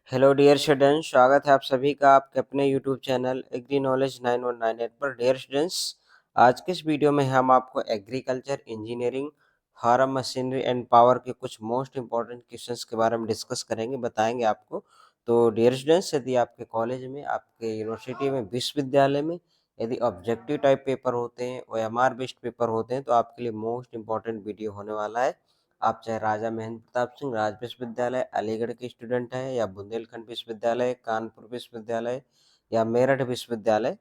Hello dear students, स्वागत है आप सभी का आपके अपने यूट्यूब चैनल एग्री नॉलेज 9198 पर। डियर स्टूडेंट्स, आज के इस वीडियो में हम आपको agriculture engineering farm machinery and power के कुछ मोस्ट इंपॉर्टेंट क्वेश्चंस के बारे में डिस्कस करेंगे, बताएंगे आपको। तो डियर स्टूडेंट्स, यदि आपके कॉलेज में, आपके यूनिवर्सिटी में, विश्वविद्यालय में यदि ऑब्जेक्टिव टाइप पेपर होते हैं, OMR बेस्ड पेपर होते हैं, तो आपके लिए मोस्ट इंपॉर्टेंट वीडियो होने वाला है। आप चाहे राजा महेंद्र प्रताप सिंह राज विश्वविद्यालय अलीगढ़ के स्टूडेंट हैं, या बुंदेलखंड विश्वविद्यालय, कानपुर विश्वविद्यालय, या मेरठ विश्वविद्यालय,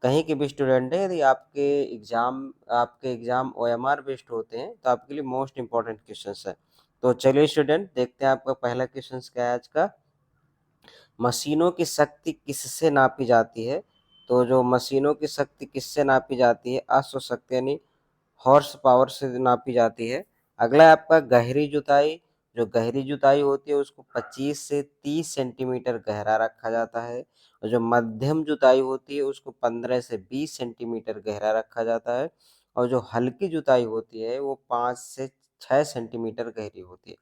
कहीं के भी स्टूडेंट हैं, यदि आपके एग्जाम OMR बेस्ड होते हैं तो आपके लिए मोस्ट इंपॉर्टेंट क्वेश्चंस है। तो चलिए स्टूडेंट, देखते हैं आपका पहला क्वेश्चन क्या है आज का। मशीनों की शक्ति किससे नापी जाती है? तो जो मशीनों की शक्ति किससे नापी जाती है? अश्व शक्ति यानी हॉर्स पावर से नापी जाती है। अगला है आपका गहरी जुताई। जो गहरी जुताई होती है उसको 25 से 30 सेंटीमीटर गहरा रखा जाता है, और जो मध्यम जुताई होती है उसको 15 से 20 सेंटीमीटर गहरा रखा जाता है, और जो हल्की जुताई होती है वो 5 से 6 सेंटीमीटर गहरी होती है।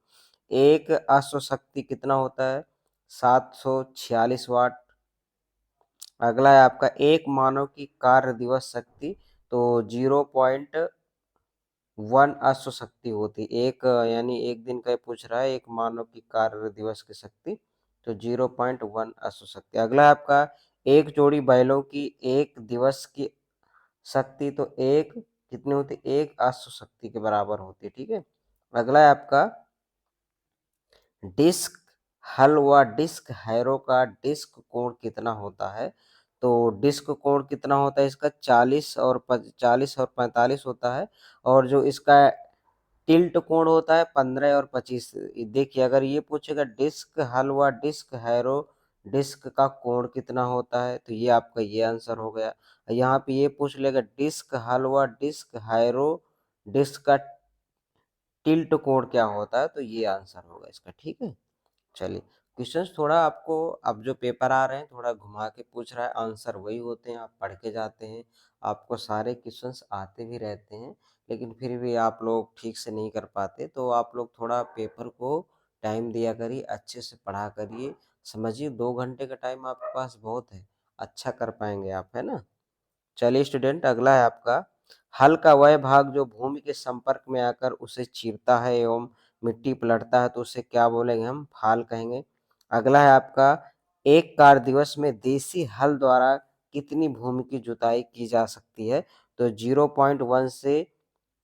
एक अश्व शक्ति कितना होता है? 746 वाट। अगला है आपका एक मानव की कार्य दिवस शक्ति। तो 0.1 अश्व शक्ति होती, एक यानी एक दिन का ये पूछ रहा है, एक मानव की कार्य दिवस की शक्ति, तो 0.1 अश्व शक्ति। अगला है आपका एक जोड़ी बैलों की एक दिवस की शक्ति, तो एक कितनी होती? एक अश्व शक्ति के बराबर होती है, ठीक है। अगला है आपका डिस्क हल व डिस्क हैरो का डिस्क कोण कितना होता है? तो डिस्क कोण कितना होता है इसका? 40 और 45 होता है, और जो इसका टिल्ट कोण होता है 15 और 25। देखिए, अगर ये पूछेगा डिस्क हल व डिस्क हैरो डिस्क का कोण कितना होता है, तो ये आपका ये आंसर हो गया। यहाँ पे ये पूछ लेगा डिस्क हल व डिस्क हैरो डिस्क का टिल्ट कोण क्या होता है, तो ये आंसर होगा इसका, ठीक है। चलिए, क्वेश्चंस थोड़ा आपको, अब जो पेपर आ रहे हैं थोड़ा घुमा के पूछ रहा है, आंसर वही होते हैं, आप पढ़ के जाते हैं, आपको सारे क्वेश्चंस आते भी रहते हैं, लेकिन फिर भी आप लोग ठीक से नहीं कर पाते। तो आप लोग थोड़ा पेपर को टाइम दिया करिए, अच्छे से पढ़ा करिए, समझिए 2 घंटे का टाइम आपके पास बहुत है, अच्छा कर पाएंगे आप, है ना। चलिए स्टूडेंट, अगला है आपका हल का वह भाग जो भूमि के संपर्क में आकर उसे चीरता है एवं मिट्टी पलटता है, तो उसे क्या बोलेंगे? हम फाल कहेंगे। अगला है आपका एक कार्य दिवस में देसी हल द्वारा कितनी भूमि की जुताई की जा सकती है? तो 0.1 से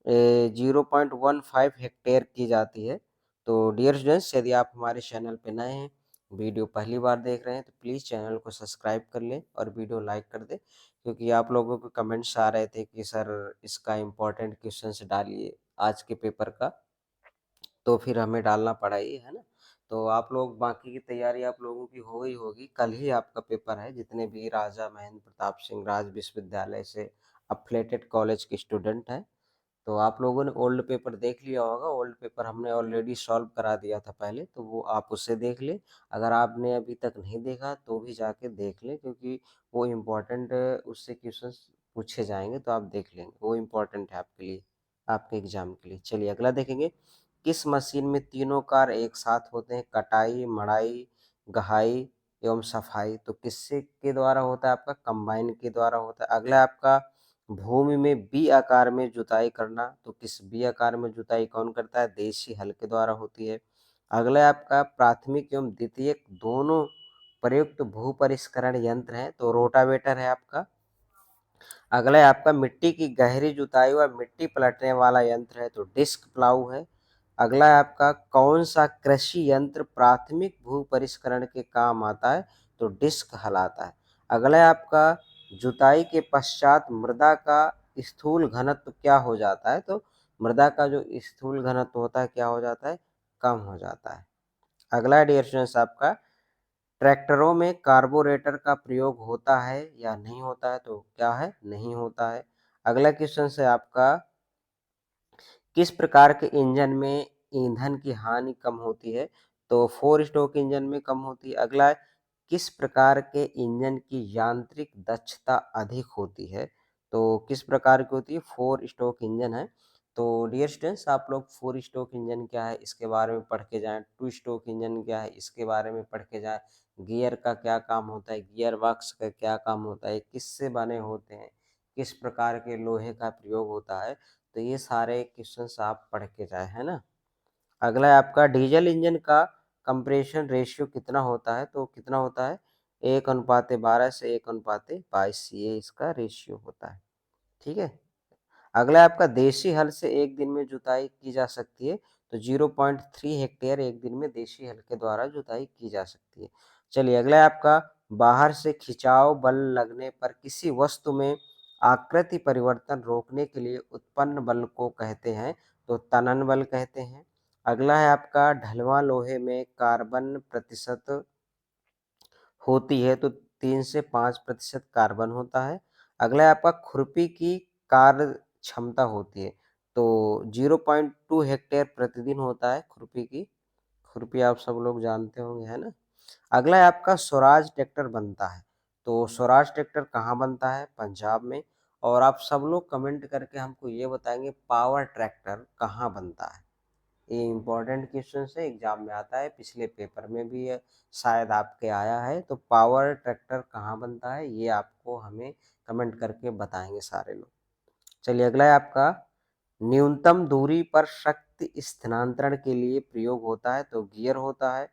0.15 हेक्टेयर की जाती है। तो डियर स्टूडेंट्स, यदि आप हमारे चैनल पे नए हैं, वीडियो पहली बार देख रहे हैं, तो प्लीज़ चैनल को सब्सक्राइब कर लें और वीडियो लाइक कर दें, क्योंकि आप लोगों के कमेंट्स आ रहे थे कि सर इसका इम्पोर्टेंट क्वेश्चंस डालिए आज के पेपर का, तो फिर हमें डालना पड़ा ही है ना। तो आप लोग बाकी की तैयारी आप लोगों की हो गई होगी, कल ही आपका पेपर है, जितने भी राजा महेंद्र प्रताप सिंह राज विश्वविद्यालय से अफिलेटेड कॉलेज के स्टूडेंट हैं। तो आप लोगों ने ओल्ड पेपर देख लिया होगा, ओल्ड पेपर हमने ऑलरेडी सॉल्व करा दिया था पहले, तो वो आप उससे देख लें। अगर आपने अभी तक नहीं देखा तो भी जाके देख लें, क्योंकि वो इम्पोर्टेंट, उससे क्वेश्चंस पूछे जाएंगे, तो आप देख लेंगे, वो इम्पोर्टेंट है आपके लिए, आपके एग्जाम के लिए। चलिए अगला देखेंगे, किस मशीन में तीनों कार्य एक साथ होते हैं? कटाई, मढ़ाई, गहाई एवं सफाई। तो किससे के द्वारा होता है? आपका कंबाइन के द्वारा होता है। अगला आपका भूमि में बी आकार में जुताई करना, तो किस बी आकार में जुताई कौन करता है? देशी हल के द्वारा होती है। अगला है आपका प्राथमिक एवं द्वितीयक दोनों प्रयुक्त भू परिष्करण यंत्र है, तो रोटावेटर है आपका। अगला है आपका मिट्टी की गहरी जुताई व मिट्टी पलटने वाला यंत्र है, तो डिस्क प्लाऊ है। अगला है आपका कौन सा कृषि यंत्र प्राथमिक भू परिष्करण के काम आता है? तो डिस्क हल आता है। अगला है आपका जुताई के पश्चात मृदा का स्थूल घनत्व क्या हो जाता है? तो मृदा का जो स्थूल घनत्व होता है क्या हो जाता है? कम हो जाता है। अगला डियर स्टूडेंट्स आपका ट्रैक्टरों में कार्बोरेटर का प्रयोग होता है या नहीं होता है? तो क्या है? नहीं होता है। अगला क्वेश्चन है आपका किस प्रकार के इंजन में ईंधन की हानि कम होती है? तो 4 स्ट्रोक इंजन में कम होती है। अगला है किस प्रकार के इंजन की यांत्रिक दक्षता अधिक होती है? तो किस प्रकार की होती है? 4 स्ट्रोक इंजन है, तो डियर स्टूडेंट्स, आप लोग 4 स्ट्रोक इंजन क्या है इसके बारे में पढ़ के जाएँ, 2 स्ट्रोक इंजन क्या है इसके बारे में पढ़ के जाएँ, गियर का क्या काम होता है, गियर बॉक्स का क्या काम होता है, किससे बने होते हैं, किस प्रकार के लोहे का प्रयोग होता है, तो ये सारे क्वेश्चंस आप पढ़ के जाएँ, है ना। अगला है आपका डीजल इंजन का कंप्रेशन रेशियो कितना होता है, तो कितना होता है 1:12 से 1:22 ये इसका रेशियो होता है, ठीक है। अगला आपका देशी हल से एक दिन में जुताई की जा सकती है, तो 0.3 हेक्टेयर एक दिन में देशी हल के द्वारा जुताई की जा सकती है। चलिए अगला है आपका बाहर से खिंचाव बल लगने पर किसी वस्तु में आकृति परिवर्तन रोकने के लिए उत्पन्न बल को कहते हैं, तो तनन बल कहते हैं। अगला है आपका ढलवां लोहे में कार्बन प्रतिशत होती है, तो 3 से 5% कार्बन होता है। अगला है आपका खुरपी की कार्य क्षमता होती है, तो 0.2 हेक्टेयर प्रतिदिन होता है खुरपी की। खुरपी आप सब लोग जानते होंगे, है ना। अगला है आपका स्वराज ट्रैक्टर बनता है, तो स्वराज ट्रैक्टर कहाँ बनता है, पंजाब में। और आप सब लोग कमेंट करके हमको ये बताएंगे पावर ट्रैक्टर कहाँ बनता है। ये इम्पोर्टेंट क्वेश्चन है, एग्जाम में आता है, पिछले पेपर में भी शायद आपके आया है। तो पावर ट्रैक्टर कहाँ बनता है ये आपको हमें कमेंट करके बताएंगे सारे लोग। चलिए अगला है आपका न्यूनतम दूरी पर शक्ति स्थानांतरण के लिए प्रयोग होता है, तो गियर होता है।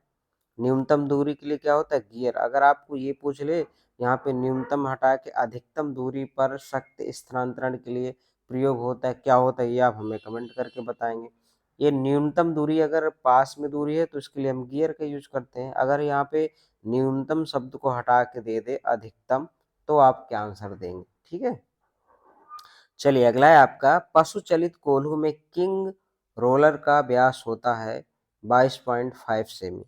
न्यूनतम दूरी के लिए क्या होता है, गियर। अगर आपको ये पूछ ले यहाँ पे न्यूनतम हटा के अधिकतम दूरी पर शक्ति स्थानांतरण के लिए प्रयोग होता है, क्या होता है, ये आप हमें कमेंट करके बताएंगे। ये न्यूनतम दूरी अगर पास में दूरी है तो इसके लिए हम गियर का यूज करते हैं। अगर यहाँ पे न्यूनतम शब्द को हटा के दे दे अधिकतम, तो आप क्या आंसर देंगे, ठीक है। चलिए अगला है आपका पशु चलित कोल्हू में किंग रोलर का व्यास होता है 22.5 सेमी,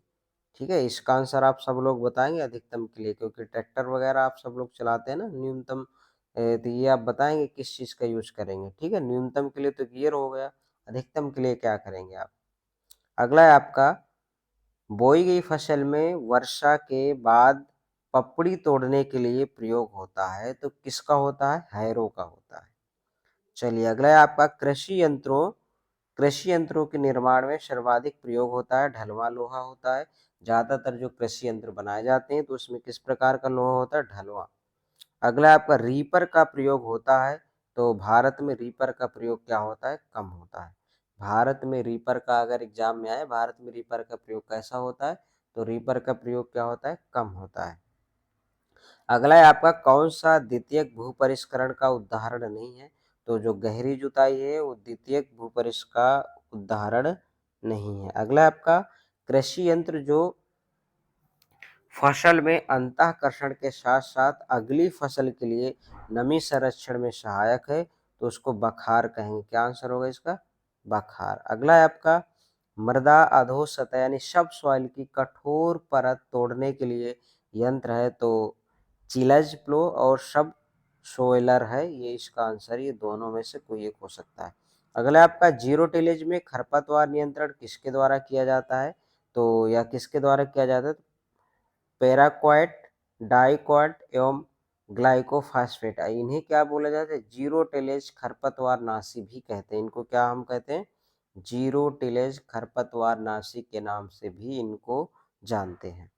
ठीक है। इसका आंसर आप सब लोग बताएंगे अधिकतम के लिए, क्योंकि ट्रैक्टर वगैरह आप सब लोग चलाते हैं ना न्यूनतम, तो ये आप बताएंगे किस चीज़ का यूज करेंगे, ठीक है। न्यूनतम के लिए तो गियर हो गया, अधिकतम के लिए क्या करेंगे आप। अगला है आपका बोई गई फसल में वर्षा के बाद पपड़ी तोड़ने के लिए प्रयोग होता है, तो किसका होता है, हैरो का होता है। चलिए अगला है आपका कृषि यंत्रों के निर्माण में सर्वाधिक प्रयोग होता है, ढलवां लोहा होता है। ज्यादातर जो कृषि यंत्र बनाए जाते हैं तो उसमें किस प्रकार का लोहा होता है, ढलवां। अगला आपका रीपर का प्रयोग होता है, तो भारत में रीपर का प्रयोग क्या होता है, कम होता है। भारत में रीपर का अगर एग्जाम में आए, भारत में रीपर का प्रयोग कैसा होता है, तो रीपर का प्रयोग क्या होता है, कम होता है। अगला है आपका कौन सा द्वितीयक भूपरिष्करण का उदाहरण नहीं है, तो जो गहरी जुताई है वो द्वितीयक भूपरिष्कार का उदाहरण नहीं है। अगला है आपका कृषि यंत्र जो फसल में अंतःकर्षण के साथ साथ अगली फसल के लिए नमी संरक्षण में सहायक है, तो उसको बखार कहेंगे। क्या आंसर होगा इसका, बखार। अगला है आपका मृदा अधोसतह यानी सब सॉइल की कठोर परत तोड़ने के लिए यंत्र है, तो चिलज प्लो और सब सोइलर है, ये इसका आंसर, ये दोनों में से कोई एक हो सकता है। अगला आपका जीरो टिलेज में खरपतवार नियंत्रण किसके द्वारा किया जाता है, तो या किसके द्वारा किया जाता है, पैराक्वाट, डाइक्वाट एवं ग्लाइकोफॉस्फेट, इन्हें क्या बोला जाता है, जीरो टिलेज खरपतवार नाशी भी कहते हैं। इनको क्या हम कहते हैं, जीरो टिलेज खरपतवार नाशी के नाम से भी इनको जानते हैं।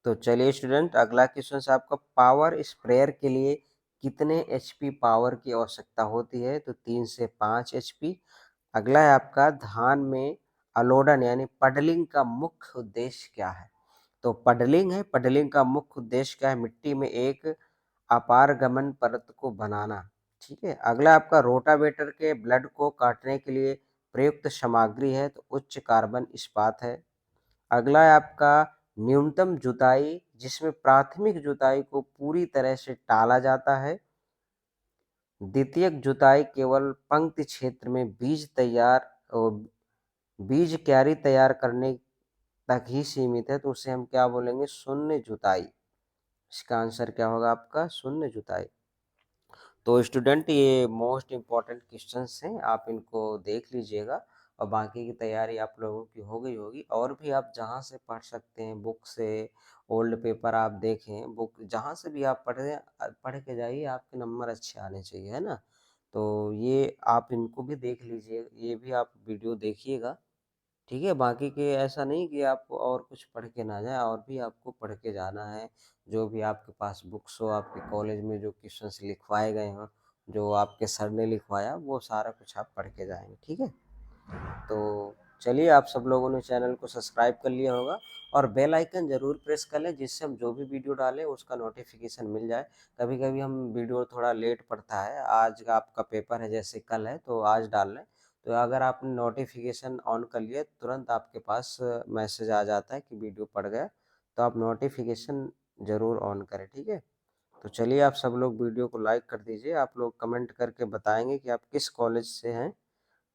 तो चलिए स्टूडेंट अगला क्वेश्चन से आपका पावर स्प्रेयर के लिए कितने एचपी पावर की आवश्यकता होती है, तो 3 से 5 एचपी। अगला है आपका धान में अलोडन यानी पडलिंग का मुख्य उद्देश्य क्या है, तो पडलिंग है, पडलिंग का मुख्य उद्देश्य क्या है, मिट्टी में एक अपारगमन परत को बनाना, ठीक है। अगला आपका रोटावेटर के ब्लेड को काटने के लिए प्रयुक्त सामग्री है, तो उच्च कार्बन इस्पात है। अगला है आपका न्यूनतम जुताई जिसमें प्राथमिक जुताई को पूरी तरह से टाला जाता है। द्वितीयक जुताई केवल पंक्ति क्षेत्र में बीज क्यारी तैयार करने तक ही सीमित है, तो उसे हम क्या बोलेंगे, शून्य जुताई। इसका आंसर क्या होगा आपका, शून्य जुताई। तो स्टूडेंट ये मोस्ट इम्पॉर्टेंट क्वेश्चंस हैं, आप इनको देख लीजिएगा और बाकी की तैयारी आप लोगों की हो गई होगी। और भी आप जहाँ से पढ़ सकते हैं, बुक से ओल्ड पेपर आप देखें, बुक जहाँ से भी आप पढ़ के जाइए, आपके नंबर अच्छे आने चाहिए, है ना। तो ये आप इनको भी देख लीजिए, ये भी आप वीडियो देखिएगा, ठीक है? बाकी के ऐसा नहीं कि आप और कुछ पढ़ के ना जाएँ, और भी आपको पढ़ के जाना है। जो भी आपके पास बुक्स हो, आपके कॉलेज में जो क्वेश्चन्स लिखवाए गए हों, जो आपके सर ने लिखवाया, वो सारा कुछ आप पढ़ के जाएँगे, ठीक है? तो चलिए, आप सब लोगों ने चैनल को सब्सक्राइब कर लिया होगा और बेल आइकन ज़रूर प्रेस कर लें, जिससे हम जो भी वीडियो डालें उसका नोटिफिकेशन मिल जाए। कभी-कभी हम वीडियो थोड़ा लेट पड़ता है, आज का आपका पेपर है जैसे कल है तो आज डाल रहे हैं, तो अगर आपने नोटिफिकेशन ऑन कर लिया तुरंत आपके पास मैसेज आ जाता है कि वीडियो पड़ गया, तो आप नोटिफिकेशन ज़रूर ऑन करें, ठीक है? तो चलिए, आप सब लोग वीडियो को लाइक कर दीजिए। आप लोग कमेंट करके बताएँगे कि आप किस कॉलेज से हैं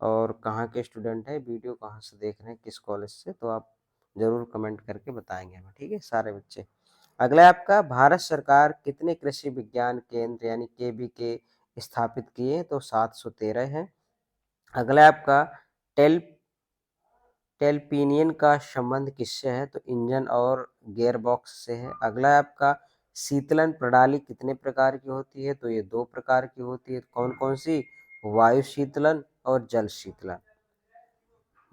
और कहाँ के स्टूडेंट हैं, वीडियो कहाँ से देख रहे हैं, किस कॉलेज से, तो आप ज़रूर कमेंट करके बताएँगे हमें, ठीक है सारे बच्चे। अगला है आपका, भारत सरकार कितने कृषि विज्ञान केंद्र यानी केवीके स्थापित किए हैं? तो 713 हैं। अगला है आपका, टेल टेल्पिनियन का संबंध किससे है? तो इंजन और गियरबॉक्स से है। अगला है आपका, शीतलन प्रणाली कितने प्रकार की होती है? तो ये 2 प्रकार की होती है। कौन-कौन सी? वायु शीतलन और जल शीतलन।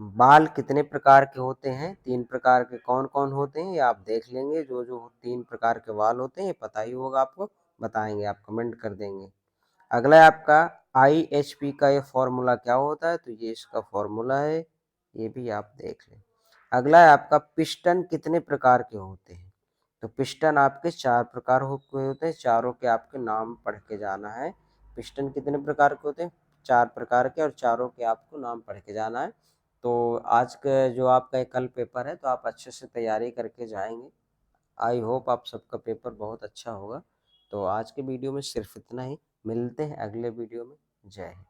बाल कितने प्रकार के होते हैं? 3 प्रकार के। कौन-कौन होते हैं? ये आप देख लेंगे, जो-जो 3 प्रकार के बाल होते हैं, ये पता ही होगा आपको, बताएँगे, आप कमेंट कर देंगे। अगला है आपका, आईएचपी का ये फ़ॉर्मूला क्या होता है? तो ये इसका फ़ॉर्मूला है, ये भी आप देख लें। अगला है आपका, पिस्टन कितने प्रकार के होते हैं? तो पिस्टन आपके 4 प्रकार के होते हैं, चारों के आपके नाम पढ़ के जाना है। पिस्टन कितने प्रकार के होते हैं? 4 प्रकार के, और चारों के आपको नाम पढ़ के जाना है। तो आज का जो आपका ये कल पेपर है, तो आप अच्छे से तैयारी करके जाएँगे। आई होप आप सबका पेपर बहुत अच्छा होगा। तो आज के वीडियो में सिर्फ इतना ही। मिलते हैं अगले वीडियो में। जय हिंद।